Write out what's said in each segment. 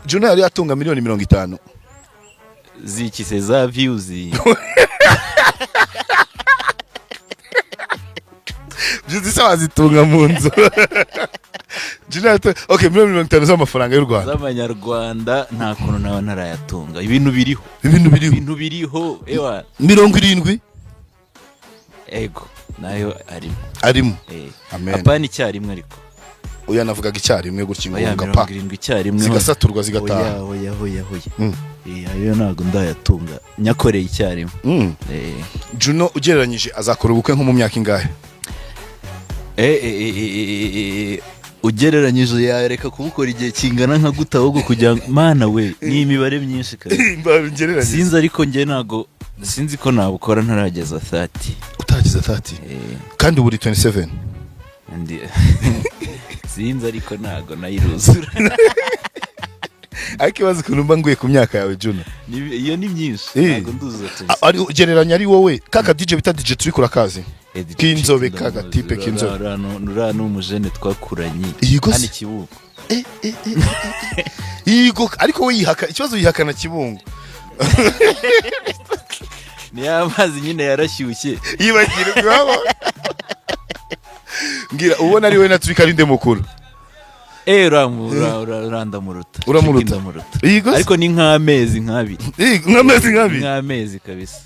Juno yari atunga miliyoni 50 zikise za views Juzi sawa zitunga mu nzu Juno okay miliyoni 50 z'amafaranga y'u Rwanda z'amanyarwanda nta kuntu nawe ntarayatunga ibintu biriho ewa 70 ego nayo arimo amen apani cyarimwe ariko oya navugaga icyarimwe gutya ingonga pa icyarimwe zigasaturwa zigataha oya ayo nago ndayatunga nyakoreye icyarimwe Juno ugereranyije azakora ubukwe nko mu myaka ingahe ugereranyije yareka kubukora igihe kingana nka guta ahubwo kujya mana we ni imibare myinshi kandi sinzi ariko nge nago sinzi ko nabukora ntarageza 30 utageza 30 kandi buri 27 sinzi ariko nago nayiruzura ariko bazi kunumba nguye ku myaka yawe Juno iyo ni myinshi nago nduzuza ari ugereranya ari wowe kaka DJ bita DJ turi kurakazi kinzobe kaka tipe kinzobe nurano umujene twakuranye hani Kibungo yigo ariko we yihaka ikibazo yihakana Kibungo ni amazi nyine yarashyushye yibagirwa ngira ubona ari we na Twikarinde mukuru urandamuruta ariko ni nk'amezi nk'abiri nk'amezi kabisa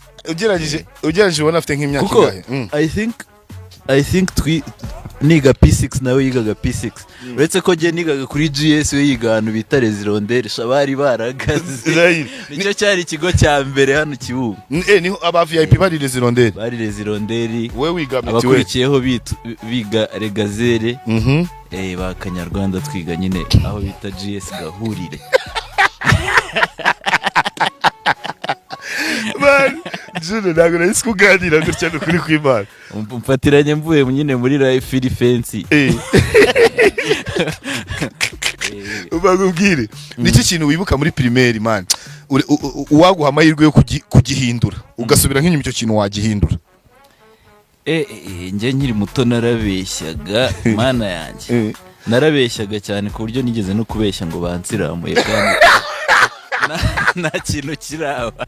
ugereranyije ubona afite nk'imyaka ingahe I think niga P6 nawe yigaga P6 uretse ko je nigaga kuri GS we yiga ahantu bita Rezironderi shabari baragaze nicyo cyari ikigo cya mbere hano Kibungo niho aba VIP bari Rezironderi we wiga abakurikiyeho biga Regazere ba Kanyarwanda twiga nyine aho bita GS Gahurire Juno ntabwo nahise kuganira gutya kuri kw'Imana mfatiranye mvuye nyine muri life iri fancy ubagubwire niki kintu wibuka muri primaire man uwaguha amahirwe yo kugihindura ugasubira nk'inyuma icyo kintu wagihindura nge nkiri muto narabeshyaga mana yanjye narabeshyaga cyane ku buryo nigeze no kubeshya ngo bansiramuye kandi nta kintu kiraba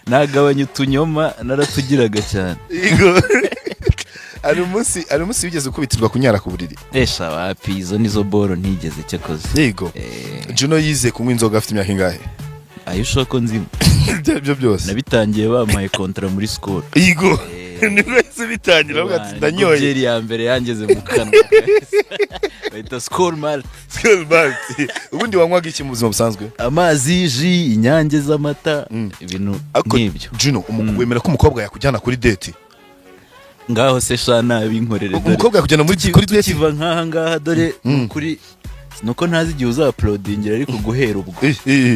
nagabanya utunyoma naratugiraga cyane ari umunsi wigeze ukubitirwa kunyara ku buriri wapi izo nizo boro ntigeze cyakoze yego Juno yize kunywa inzoga afite imyaka ingahe ayusho ko nzima byo byose nabitangiye bamaye kontra muri school yego nibwo bitangira avuga ati ndanyoye jeri ya mbere yangeze mu kanwa bayita school malt ubundi wanywaga iki mu buzima busanzwe amazi ji inyange z'amata ibintu nk'ibyo Juno wemera ko umukobwa yakujyana kuri date ngaho se shana binkorere umukobwa yakujyana kuri date kiva nkaha ngaha dore kuri nuko ntazi igihe uzaplodingira ariko guhera ubwo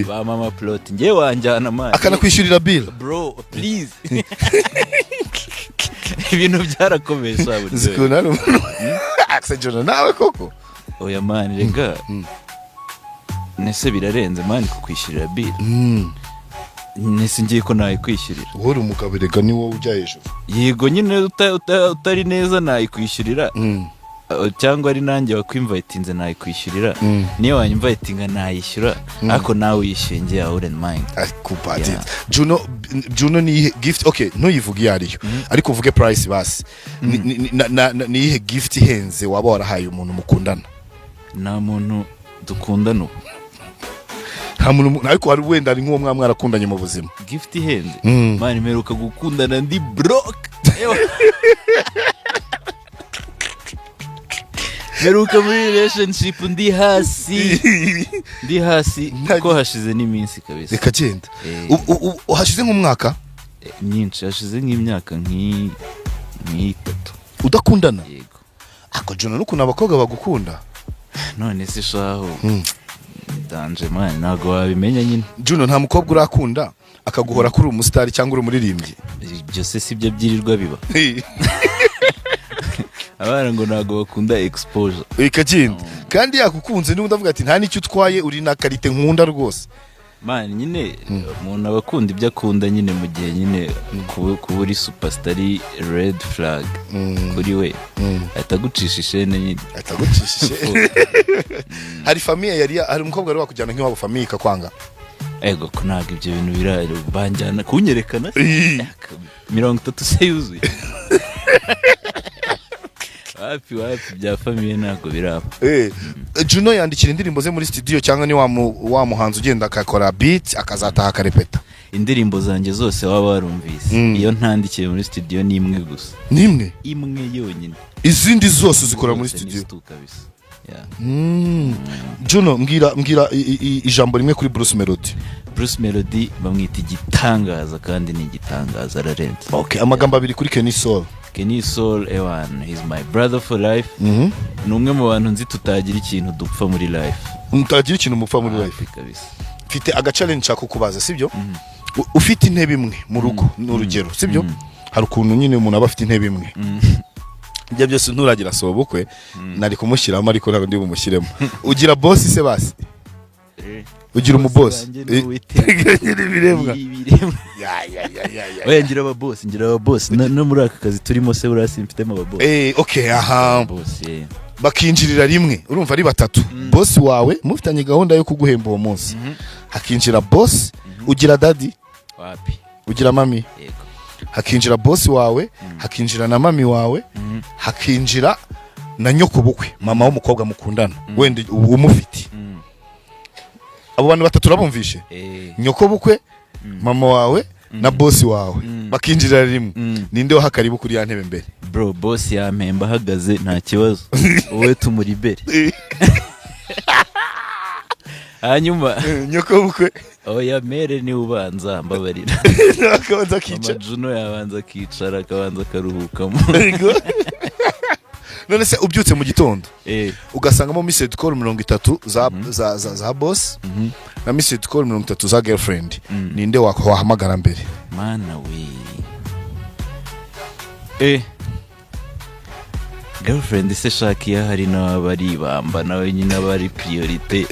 ba mama plot ngiye wanjyana amazi akana kwishyurira bill bro please ibintu byarakomeye sabu zikunana Juno nawe koko oya man rega nese birarenze man kukwishyurira bill nese ngiye ko nayi kwishyurira wowe umugabo rega ni wowe ujya hejuru yego nyine utari neza nayi kwishyurira cyangwa ari nanjye wakwinvitinze nayi kwishyurira niyo wanyinvitinga nayishyura ariko nawe uyishingiye aure mind akubati Juno ni gift okay ntuyivuge yariyo ariko uvuge price basi ni ihe gift ihenze waba warahaye umuntu mukundana nta muntu dukundana nta muntu ariko hari wenda ari nk'uwo mwarakundanye mu buzima gift ihenze mani meruka gukundana ndi broke meruka muri relationship ndi hasi ko hashize n'iminsi kabisa reka genda hashize nk'umwaka nyinshi hashize nk'imyaka nk'itatu udakundana yego ako Juno nuko abakobwa bagukunda none se shaho danje man nago wabimenya nyine Juno nta mukobwa urakunda akaguhora kuri umustar cyangwa uri umuririmbyi byose sibyo byirirwa biba abana ngo nago bakunda exposure ikagenda kandi yakukunze niba ndavuga ati nta nicyo utwaye uri na karite nkunda rwose man nyine umuntu abakunda ibyo akunda nyine mu gihe nyine kuba uri superstar red flag kuri we atagucisha ishene nyine atagucisha ishene hari famille hari umukobwa wari wakujyana nk'iwabo famille ikakwanga ego ko ntago ibyo bintu birari banjyana kunyerekana 30 se yuzuye wapi bya famille ntago biraba Juno yandikira indirimbo ze muri studio cyangwa ni wa muhanzi ugenda akakora beat akazataha akarepeta indirimbo zanjye zose waba warumvise iyo ntandikiye muri studio ni imwe gusa nimwe imwe yonyine izindi zose zikora muri studio kabisa. Juno mbwira ijambo rimwe kuri Bruce Melody. Bruce Melody bamwita igitangaza kandi ni igitangaza ararenze. Okay, amagambo abiri kuri Kenny Soul. Kenny Soul ewan, he's my brother for life. Numwe mu bantu nzi tutagira ikintu dupfa muri life. Mutagira ikintu mupfa muri life kabisa. Mfite aga challenge nshaka kubaza sibyo? Ufite intebe imwe mu rugo n'urugero sibyo? Hari ukuntu nyine umuntu aba afite intebe imwe. Ibyo byose nturagira sobukwe nari kumushyiramo ariko ntabwo ndi bumushyiremo. Ugira boss se basi? Ugira umu boss? Ibiremwa. Oya ngira aba boss no muri aka kazi turimo se urasi mfitemo aba boss. Okay aha. Bakinjirira rimwe urumva ari batatu. Boss wawe mufitanye gahunda yo kuguhemba uwo munsi. Hakinjira boss, ugira daddy? Wapi? Ugira mami? Yego. Hakinjira boss wawe, hakinjira na mami wawe, hakinjira na nyoko bukwe, mama w'umukobwa mukundana, wende umufiti. Abo bantu batatu urabumvishe? Nyoko bukwe, mama wawe na boss wawe bakinjira rimwe. Ninde waha karibu kuri ya ntebe mbere? Bro, boss yampemba hagaze nta kibazo. Wowe tumuribere. Hanyuma nyoko bukwe oya mere ni ubanza mbabarira akabanza kica Juno yabanza kicara akabanza karuhukamo none se ubyutse mu gitondo ugasangamo message call 30 za boss na message call 30 za girlfriend ninde wahamagara mbere mana we girlfriend se shaki ya hari n'abari bamba nawe nyine abari priorite